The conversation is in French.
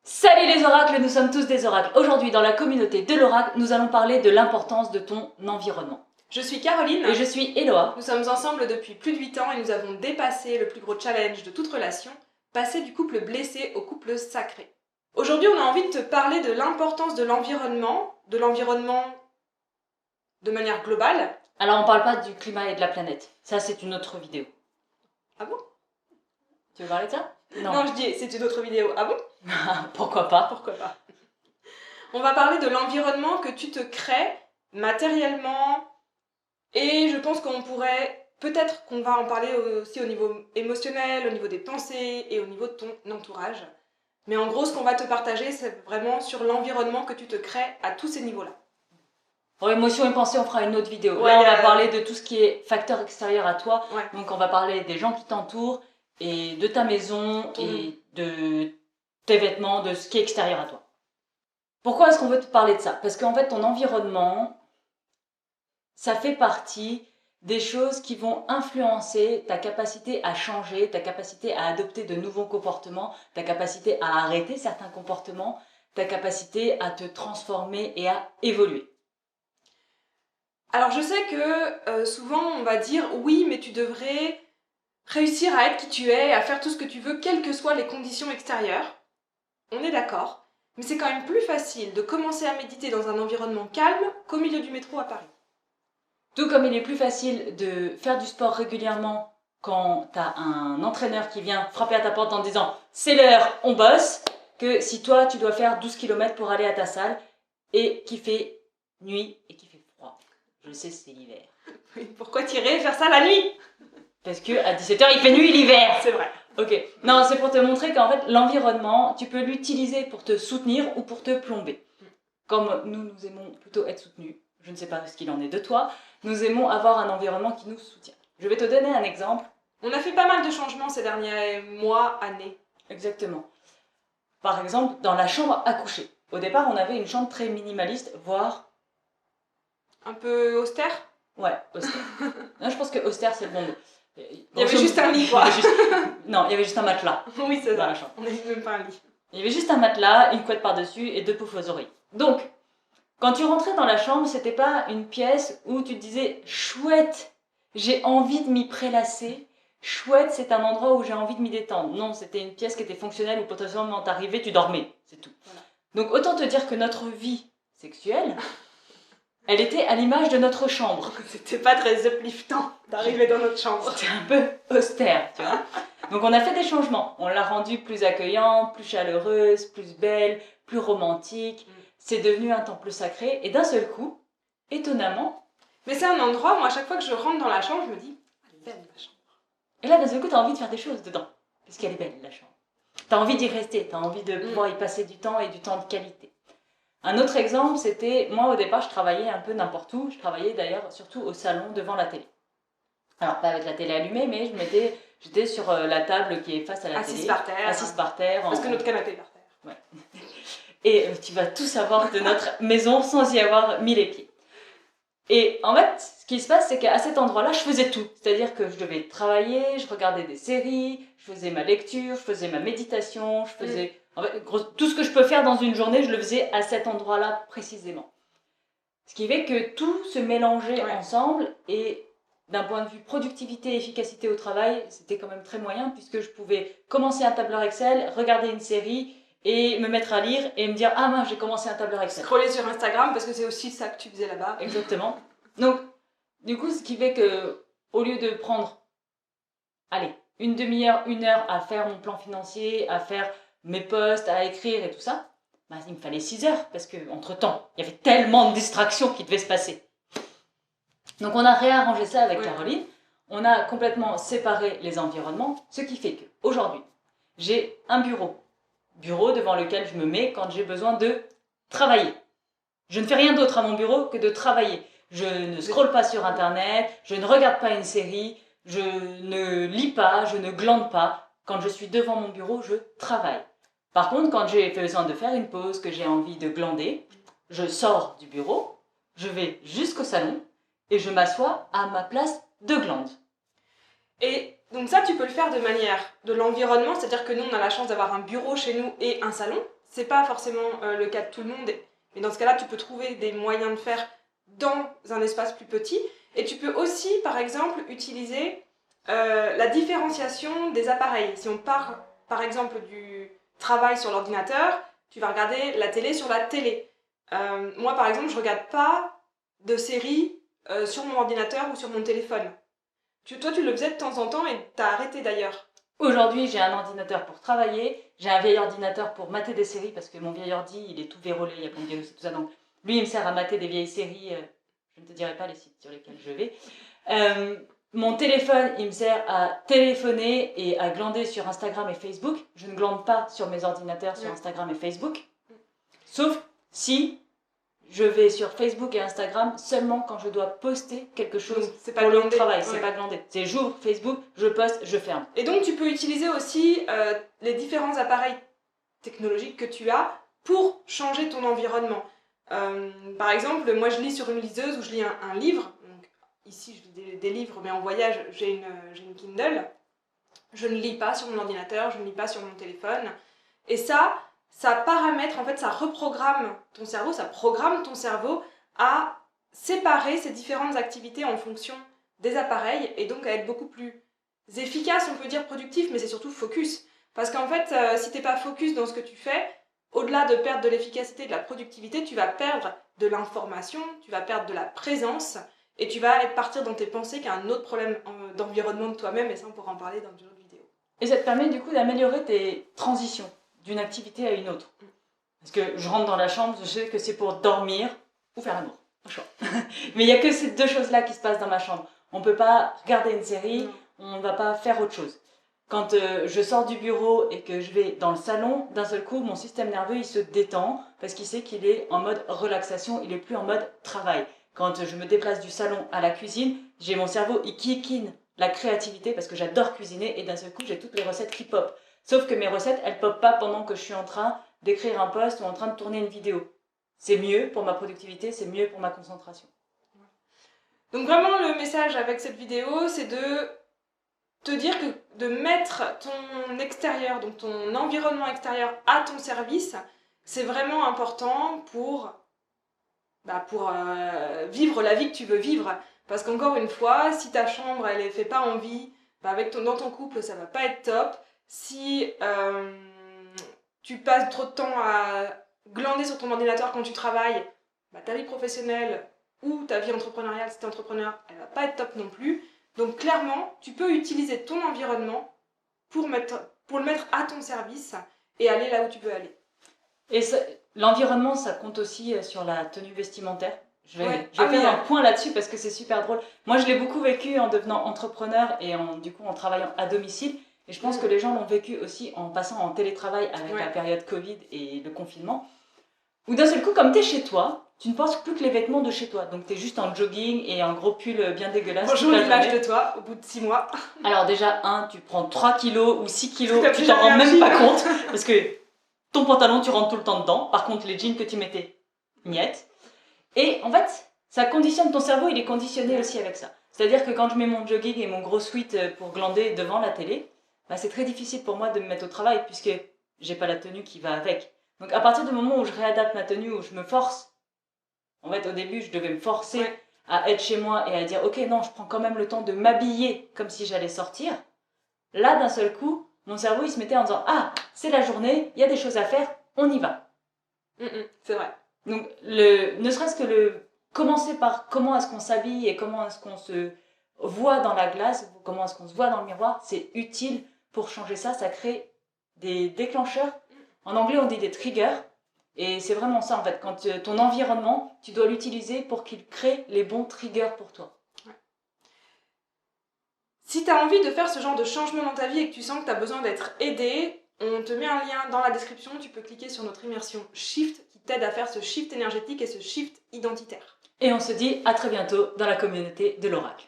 Salut les oracles, nous sommes tous des oracles. Aujourd'hui, dans la communauté de l'oracle, nous allons parler de l'importance de ton environnement. Je suis Caroline. Et je suis Eloa. Nous sommes ensemble depuis plus de 8 ans et nous avons dépassé le plus gros challenge de toute relation, passer du couple blessé au couple sacré. Aujourd'hui, on a envie de te parler de l'importance de l'environnement de manière globale. Alors, on parle pas du climat et de la planète. Ça, c'est une autre vidéo. Ah bon? Tu veux parler de ça? Non, je dis, c'est une autre vidéo. Ah bon? Pourquoi pas? Pourquoi pas? On va parler de l'environnement que tu te crées matériellement et je pense qu'on pourrait, peut-être qu'on va en parler aussi au niveau émotionnel, au niveau des pensées et au niveau de ton entourage. Mais en gros, ce qu'on va te partager, c'est vraiment sur l'environnement que tu te crées à tous ces niveaux-là. Pour émotion et pensée, on fera une autre vidéo. Ouais, Là, on va parler de tout ce qui est facteur extérieur à toi. Ouais. Donc, on va parler des gens qui t'entourent et de ta maison et de tes vêtements, de ce qui est extérieur à toi. Pourquoi est-ce qu'on veut te parler de ça? Parce qu'en fait, ton environnement, ça fait partie des choses qui vont influencer ta capacité à changer, ta capacité à adopter de nouveaux comportements, ta capacité à arrêter certains comportements, ta capacité à te transformer et à évoluer. Alors je sais que souvent on va dire oui, mais tu devrais réussir à être qui tu es, à faire tout ce que tu veux, quelles que soient les conditions extérieures. On est d'accord, mais c'est quand même plus facile de commencer à méditer dans un environnement calme qu'au milieu du métro à Paris. Tout comme il est plus facile de faire du sport régulièrement quand tu as un entraîneur qui vient frapper à ta porte en te disant « c'est l'heure, on bosse », que si toi tu dois faire 12 km pour aller à ta salle et qu'il fait nuit et qu'il fait froid. Je sais, c'est l'hiver. Oui, pourquoi t'irais faire ça la nuit? Parce que à 17h il fait nuit l'hiver. C'est vrai. Ok. Non, c'est pour te montrer qu'en fait l'environnement, tu peux l'utiliser pour te soutenir ou pour te plomber. Comme nous aimons plutôt être soutenus. Je ne sais pas ce qu'il en est de toi. Nous aimons avoir un environnement qui nous soutient. Je vais te donner un exemple. On a fait pas mal de changements ces derniers mois, années. Exactement. Par exemple, dans la chambre à coucher. Au départ, on avait une chambre très minimaliste, voire... Un peu austère? Ouais, austère. Non, je pense que austère, c'est le bon mot. Il y avait juste un lit, quoi. Non, il y avait juste un matelas. Oui, c'est dans ça. la chambre. On n'avait même pas un lit. Il y avait juste un matelas, une couette par-dessus et 2 poufs aux oreilles. Donc, quand tu rentrais dans la chambre, c'était pas une pièce où tu te disais « chouette, j'ai envie de m'y prélasser ». Chouette, c'est un endroit où j'ai envie de m'y détendre. Non, c'était une pièce qui était fonctionnelle où potentiellement t'arrivais, tu dormais, c'est tout. Voilà. Donc autant te dire que notre vie sexuelle, elle était à l'image de notre chambre. C'était pas très upliftant d'arriver dans notre chambre. C'était un peu austère, tu vois. Donc on a fait des changements. On l'a rendue plus accueillante, plus chaleureuse, plus belle, plus romantique. C'est devenu un temple sacré et d'un seul coup, étonnamment... Mais c'est un endroit, moi à chaque fois que je rentre dans la chambre, je me dis « elle est belle ma chambre ». Et là, d'un seul coup, t'as envie de faire des choses dedans. Parce qu'elle est belle, la chambre. T'as envie d'y rester, t'as envie de pouvoir y passer du temps et du temps de qualité. Un autre exemple, c'était, moi au départ, je travaillais un peu n'importe où. Je travaillais d'ailleurs surtout au salon devant la télé. Alors, pas avec la télé allumée, mais j'étais sur la table qui est face à la télé. Assise par terre. Parce que notre canapé est par terre. Ouais. Et tu vas tout savoir de notre maison sans y avoir mis les pieds. Et en fait, ce qui se passe, c'est qu'à cet endroit-là, je faisais tout. C'est-à-dire que je devais travailler, je regardais des séries, je faisais ma lecture, je faisais ma méditation, je faisais... En fait, tout ce que je peux faire dans une journée, je le faisais à cet endroit-là précisément. Ce qui fait que tout se mélangeait ensemble et d'un point de vue productivité et efficacité au travail, c'était quand même très moyen puisque je pouvais commencer un tableur Excel, regarder une série et me mettre à lire et me dire « Ah mince, j'ai commencé un tableur Excel ». Scroller sur Instagram parce que c'est aussi ça que tu faisais là-bas. Exactement. Donc, du coup, ce qui fait que au lieu de prendre, allez, une demi-heure, 1 heure à faire mon plan financier, à faire mes posts, à écrire et tout ça, bah, il me fallait 6 heures parce qu'entre-temps, il y avait tellement de distractions qui devaient se passer. Donc, on a réarrangé ça avec Caroline. On a complètement séparé les environnements, ce qui fait qu'aujourd'hui, j'ai un bureau devant lequel je me mets quand j'ai besoin de travailler. Je ne fais rien d'autre à mon bureau que de travailler. Je ne scrolle pas sur Internet, je ne regarde pas une série, je ne lis pas, je ne glande pas. Quand je suis devant mon bureau, je travaille. Par contre, quand j'ai besoin de faire une pause, que j'ai envie de glander, je sors du bureau, je vais jusqu'au salon et je m'assois à ma place de glande. Et donc ça, tu peux le faire de manière de l'environnement, c'est-à-dire que nous, on a la chance d'avoir un bureau chez nous et un salon. c'est pas forcément le cas de tout le monde. Mais dans ce cas-là, tu peux trouver des moyens de faire dans un espace plus petit. Et tu peux aussi, par exemple, utiliser la différenciation des appareils. Si on part, par exemple, du travail sur l'ordinateur, tu vas regarder la télé sur la télé. Moi, par exemple, je regarde pas de séries sur mon ordinateur ou sur mon téléphone. Toi, tu le faisais de temps en temps et t'as arrêté d'ailleurs. Aujourd'hui, j'ai un ordinateur pour travailler, j'ai un vieil ordinateur pour mater des séries parce que mon vieil ordi, il est tout vérolé, il y a plein de virus et tout ça. Donc, lui, il me sert à mater des vieilles séries. Je ne te dirai pas les sites sur lesquels je vais. Mon téléphone, il me sert à téléphoner et à glander sur Instagram et Facebook. Je ne glande pas sur mes ordinateurs sur Instagram et Facebook. Sauf si je vais sur Facebook et Instagram seulement quand je dois poster quelque chose pour le travail. C'est pas glandé. C'est j'ouvre Facebook, je poste, je ferme. Et donc tu peux utiliser aussi les différents appareils technologiques que tu as pour changer ton environnement. Par exemple, moi je lis sur une liseuse ou je lis un livre. Donc, ici je lis des livres, mais en voyage j'ai une Kindle. Je ne lis pas sur mon ordinateur, je ne lis pas sur mon téléphone. Et ça paramètre, en fait, ça reprogramme ton cerveau, ça programme ton cerveau à séparer ces différentes activités en fonction des appareils et donc à être beaucoup plus efficace, on peut dire productif, mais c'est surtout focus. Parce qu'en fait, si t'es pas focus dans ce que tu fais, au-delà de perdre de l'efficacité, de la productivité, tu vas perdre de l'information, tu vas perdre de la présence et tu vas partir dans tes pensées qu'il y a un autre problème d'environnement de toi-même et ça on pourra en parler dans une autre vidéo. Et ça te permet du coup d'améliorer tes transitions d'une activité à une autre. Parce que je rentre dans la chambre, je sais que c'est pour dormir ou faire l'amour, au choix. Mais il n'y a que ces deux choses-là qui se passent dans ma chambre. On ne peut pas regarder une série, on ne va pas faire autre chose. Quand je sors du bureau et que je vais dans le salon, d'un seul coup, mon système nerveux, il se détend parce qu'il sait qu'il est en mode relaxation, il n'est plus en mode travail. Quand je me déplace du salon à la cuisine, j'ai mon cerveau, il kikine la créativité parce que j'adore cuisiner et d'un seul coup, j'ai toutes les recettes qui pop. Sauf que mes recettes, elles popent pas pendant que je suis en train d'écrire un post ou en train de tourner une vidéo. C'est mieux pour ma productivité, c'est mieux pour ma concentration. Donc vraiment, le message avec cette vidéo, c'est de te dire que de mettre ton extérieur, donc ton environnement extérieur à ton service, c'est vraiment important pour vivre la vie que tu veux vivre. Parce qu'encore une fois, si ta chambre, elle ne fait pas envie, dans ton couple, ça va pas être top. Si tu passes trop de temps à glander sur ton ordinateur quand tu travailles, ta vie professionnelle ou ta vie entrepreneuriale, si tu es entrepreneur, elle va pas être top non plus. Donc clairement, tu peux utiliser ton environnement pour le mettre à ton service et aller là où tu veux aller. Et l'environnement, ça compte aussi sur la tenue vestimentaire. Je vais faire un point là-dessus parce que c'est super drôle. Moi, je l'ai beaucoup vécu en devenant entrepreneur et du coup en travaillant à domicile. Et je pense que les gens l'ont vécu aussi en passant en télétravail avec la période Covid et le confinement. Où d'un seul coup, comme tu es chez toi, tu ne penses plus que les vêtements de chez toi. Donc tu es juste en jogging et un gros pull bien dégueulasse. Bonjour l'image de toi au bout de 6 mois. Alors déjà, tu prends 3 kilos ou 6 kilos, tu t'en rends même pas compte. Parce que ton pantalon, tu rentres tout le temps dedans. Par contre, les jeans que tu mettais, niet. Et en fait, ça conditionne ton cerveau, il est conditionné aussi avec ça. C'est-à-dire que quand je mets mon jogging et mon gros sweat pour glander devant la télé, c'est très difficile pour moi de me mettre au travail puisque j'ai pas la tenue qui va avec. Donc à partir du moment où je réadapte ma tenue, où je me force, en fait au début je devais me forcer à être chez moi et à dire ok non, je prends quand même le temps de m'habiller comme si j'allais sortir. Là d'un seul coup, mon cerveau il se mettait en disant ah c'est la journée, il y a des choses à faire, on y va. C'est vrai. Donc ne serait-ce que commencer par comment est-ce qu'on s'habille et comment est-ce qu'on se voit dans la glace, comment est-ce qu'on se voit dans le miroir, c'est utile pour changer ça, ça crée des déclencheurs. En anglais, on dit des triggers. Et c'est vraiment ça, en fait. Quand ton environnement, tu dois l'utiliser pour qu'il crée les bons triggers pour toi. Si tu as envie de faire ce genre de changement dans ta vie et que tu sens que tu as besoin d'être aidé, on te met un lien dans la description. Tu peux cliquer sur notre immersion Shift qui t'aide à faire ce shift énergétique et ce shift identitaire. Et on se dit à très bientôt dans la communauté de l'Oracle.